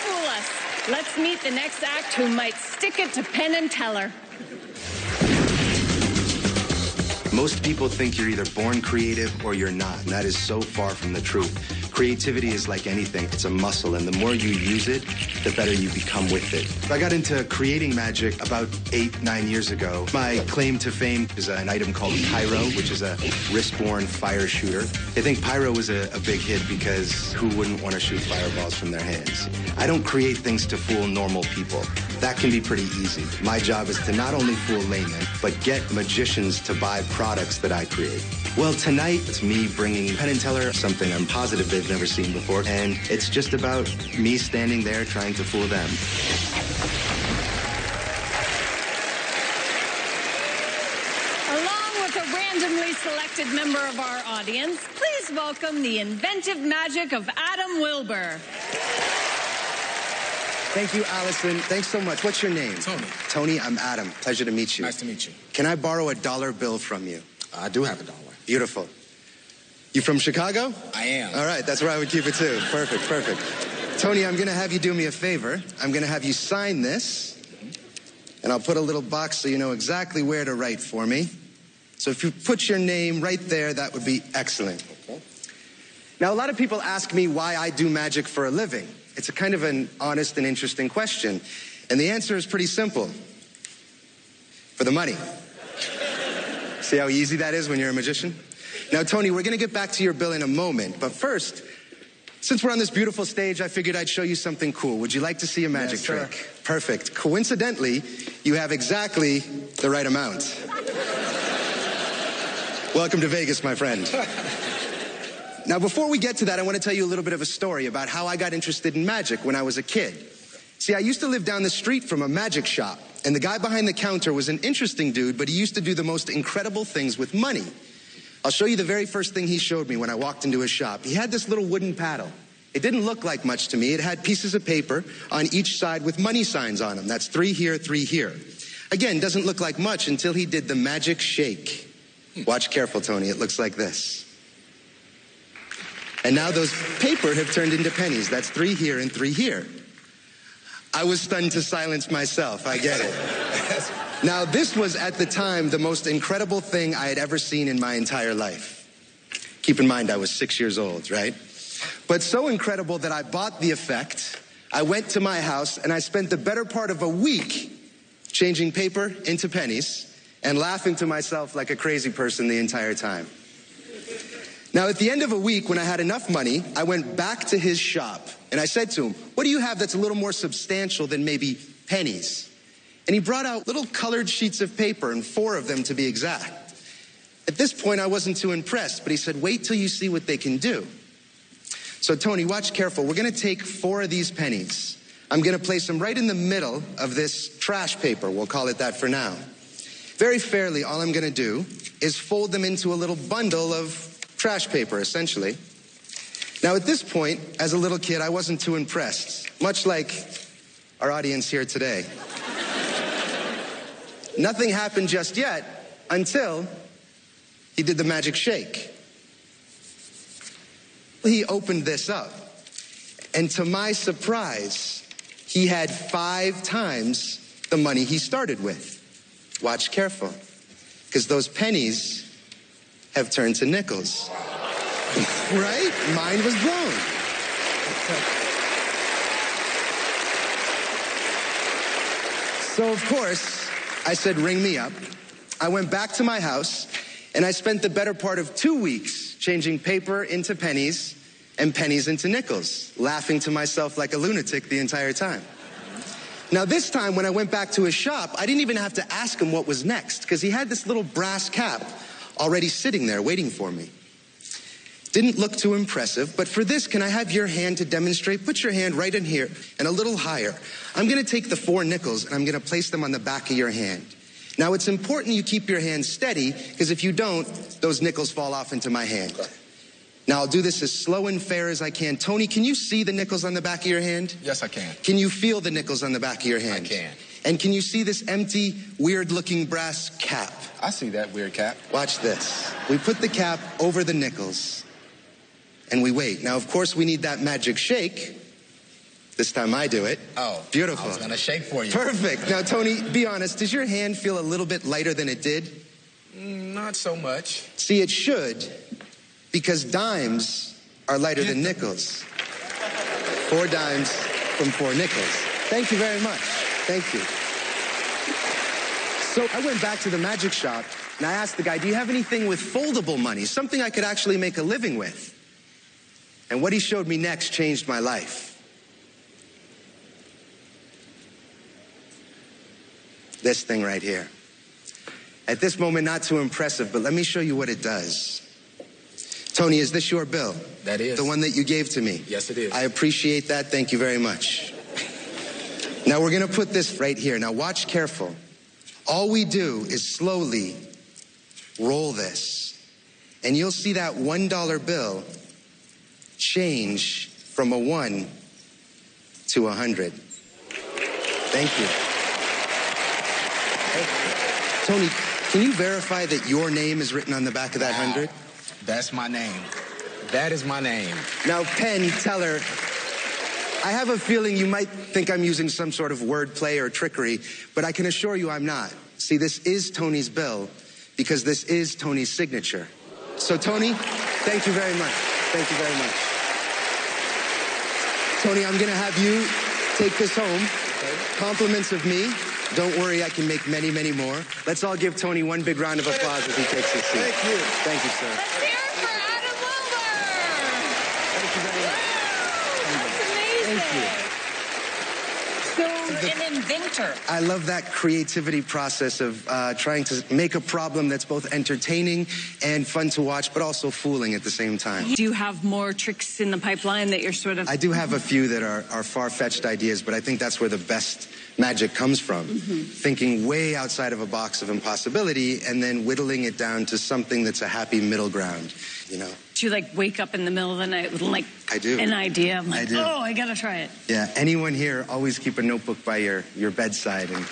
fool us. Let's meet the next act who might stick it to Penn and Teller. Most people think you're either born creative or you're not, and that is so far from the truth. Creativity is like anything. It's a muscle, and the more you use it, the better you become with it. I got into creating magic about 8-9 years ago. My claim to fame is an item called Pyro, which is a wrist-worn fire shooter. I think Pyro was a big hit because who wouldn't want to shoot fireballs from their hands? I don't create things to fool normal people. That can be pretty easy. My job is to not only fool laymen, but get magicians to buy products that I create. Well, tonight, it's me bringing Penn and Teller something I'm positive they've never seen before, and it's just about me standing there trying to fool them. Along with a randomly selected member of our audience, please welcome the inventive magic of Adam Wilber. Thank you, Allison. Thanks so much. What's your name? Tony. Tony, I'm Adam. Pleasure to meet you. Nice to meet you. Can I borrow a dollar bill from you? I do have a dollar. Beautiful. You from Chicago? I am. All right, that's where I would keep it too. Perfect, perfect. Tony, I'm going to have you do me a favor. I'm going to have you sign this, and I'll put a little box so you know exactly where to write for me. So if you put your name right there, that would be excellent. Okay. Now, a lot of people ask me why I do magic for a living. It's a kind of an honest and interesting question. And the answer is pretty simple. For the money. See how easy that is when you're a magician? Now, Tony, we're going to get back to your bill in a moment. But first, since we're on this beautiful stage, I figured I'd show you something cool. Would you like to see a magic trick? Perfect. Coincidentally, you have exactly the right amount. Welcome to Vegas, my friend. Now, before we get to that, I want to tell you a little bit of a story about how I got interested in magic when I was a kid. See, I used to live down the street from a magic shop, and the guy behind the counter was an interesting dude, but he used to do the most incredible things with money. I'll show you the very first thing he showed me when I walked into his shop. He had this little wooden paddle. It didn't look like much to me. It had pieces of paper on each side with money signs on them. That's 3 here, 3 here. Again, doesn't look like much until he did the magic shake. Watch careful, Tony. It looks like this. And now those paper have turned into pennies. That's 3 here and 3 here. I was stunned to silence myself. I get it. Now, this was at the time the most incredible thing I had ever seen in my entire life. Keep in mind, I was 6 years old, right? But so incredible that I bought the effect. I went to my house and I spent the better part of a week changing paper into pennies and laughing to myself like a crazy person the entire time. Now, at the end of a week, when I had enough money, I went back to his shop and I said to him, "What do you have that's a little more substantial than maybe pennies?" And he brought out little colored sheets of paper, and 4 of them to be exact. At this point, I wasn't too impressed, but he said, "Wait till you see what they can do." So, Tony, watch careful. We're going to take 4 of these pennies. I'm going to place them right in the middle of this trash paper. We'll call it that for now. Very fairly, all I'm going to do is fold them into a little bundle of trash paper, essentially. Now, at this point, as a little kid, I wasn't too impressed, much like our audience here today. Nothing happened just yet until he did the magic shake. He opened this up, and to my surprise, he had 5 times the money he started with. Watch careful, because those pennies have turned to nickels. Right? Mind was blown. So, of course, I said, "Ring me up." I went back to my house, and I spent the better part of 2 weeks changing paper into pennies and pennies into nickels, laughing to myself like a lunatic the entire time. Now, this time, when I went back to his shop, I didn't even have to ask him what was next, because he had this little brass cap already sitting there waiting for me. Didn't look too impressive, but for this, can I have your hand to demonstrate? Put your hand right in here and a little higher. I'm going to take the 4 nickels and I'm going to place them on the back of your hand. Now, it's important you keep your hand steady, because if you don't, those nickels fall off into my hand. Now, I'll do this as slow and fair as I can. Tony, can you see the nickels on the back of your hand? Yes, I can. Can you feel the nickels on the back of your hand? I can. And can you see this empty, weird-looking brass cap? I see that weird cap. Watch this. We put the cap over the nickels, and we wait. Now, of course, we need that magic shake This time I do it. Oh. Beautiful. I was going to shake for you. Perfect. Now, Tony, be honest. Does your hand feel a little bit lighter than it did? Not so much. See, it should, because dimes are lighter than nickels. 4 dimes from 4 nickels. Thank you very much. Thank you. So I went back to the magic shop, and I asked the guy, do you have anything with foldable money, something I could actually make a living with? And what he showed me next changed my life. This thing right here. At this moment, not too impressive, but let me show you what it does. Tony, is this your bill? That is. The one that you gave to me? Yes, it is. I appreciate that. Thank you very much. Now, we're going to put this right here. Now, watch careful. All we do is slowly roll this, and you'll see that $1 bill change from a 1 to 100. Thank you. Tony, can you verify that your name is written on the back of that 100? That's my name. That is my name. Now, Penn Teller, I have a feeling you might think I'm using some sort of wordplay or trickery, but I can assure you I'm not. See, this is Tony's bill because this is Tony's signature. So, Tony, thank you very much. Thank you very much. Tony, I'm going to have you take this home. Compliments of me. Don't worry, I can make many, many more. Let's all give Tony one big round of applause as he takes his seat. Thank you. Thank you, sir. Let's hear it for Adam Wilber. Thank you very much. That's amazing. Thank you. So, an inventor. I love that creativity process of trying to make a problem that's both entertaining and fun to watch, but also fooling at the same time. Do you have more tricks in the pipeline that you're sort of... I do have a few that are far-fetched ideas, but I think that's where the best magic comes from. Thinking way outside of a box of impossibility and then whittling it down to something that's a happy middle ground, you know? Do you, like, wake up in the middle of the night with, like, I do. an idea? I'm like, I do. oh, I gotta try it. Yeah, anyone here, always keep a notebook by your bedside, and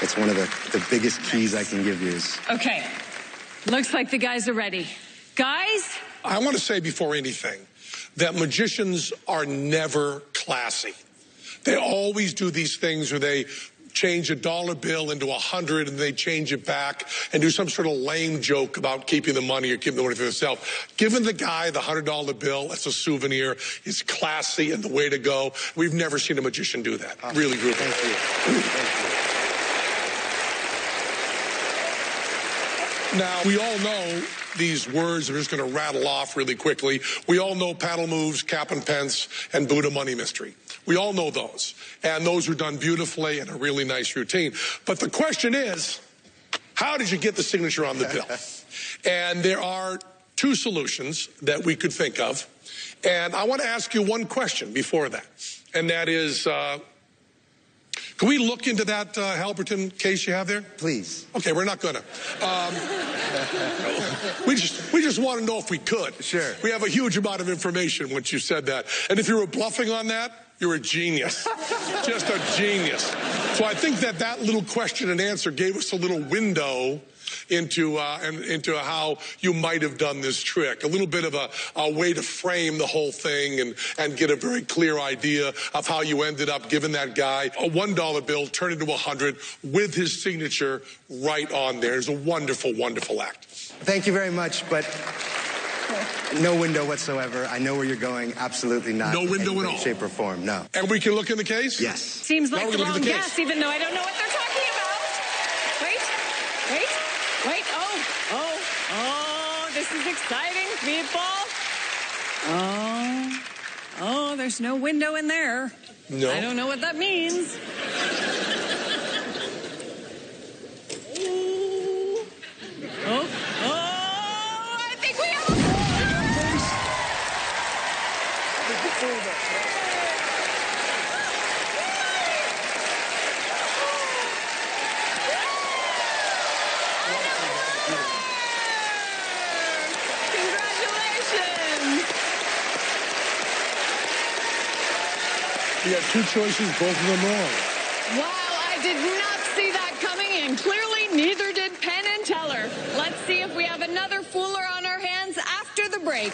it's one of the biggest keys I can give you. Okay, looks like the guys are ready. Guys? I want to say before anything that magicians are never classy. They always do these things where they change a dollar bill into 100 and they change it back and do some sort of lame joke about keeping the money or keeping the money for themselves. Giving the guy the $100 bill as a souvenir is classy and the way to go. We've never seen a magician do that. Really, really. Thank you. Thank you. Now, we all know these words. I'm just going to rattle off really quickly. We all know paddle moves, cap and pence, and Buddha money mystery. We all know those. And those are done beautifully and a really nice routine. But the question is, how did you get the signature on the bill? And there are 2 solutions that we could think of. And I want to ask you one question before that. And that is, can we look into that Halberton case you have there? Please. Okay, we're not gonna. We just want to know if we could. Sure. We have a huge amount of information once you said that. And if you were bluffing on that, you're a genius. Just a genius. So I think that little question and answer gave us a little window into how you might have done this trick. A little bit of a way to frame the whole thing and get a very clear idea of how you ended up giving that guy a $1 bill turned into 100 with his signature right on there. It's a wonderful, wonderful act. Thank you very much, but no window whatsoever. I know where you're going. Absolutely not. No window in at any all. Shape or form, no. And we can look in the case? Yes. Seems like Now the we're gonna wrong look at the guess, case. even though I don't know what they're talking about. Wait. Oh, this is exciting, people. Oh, there's no window in there. No. I don't know what that means. I think we have a Congratulations! You have 2 choices, both of them wrong. Wow, I did not see that coming, and clearly neither did Penn and Teller. Let's see if we have another Fooler on our hands after the break.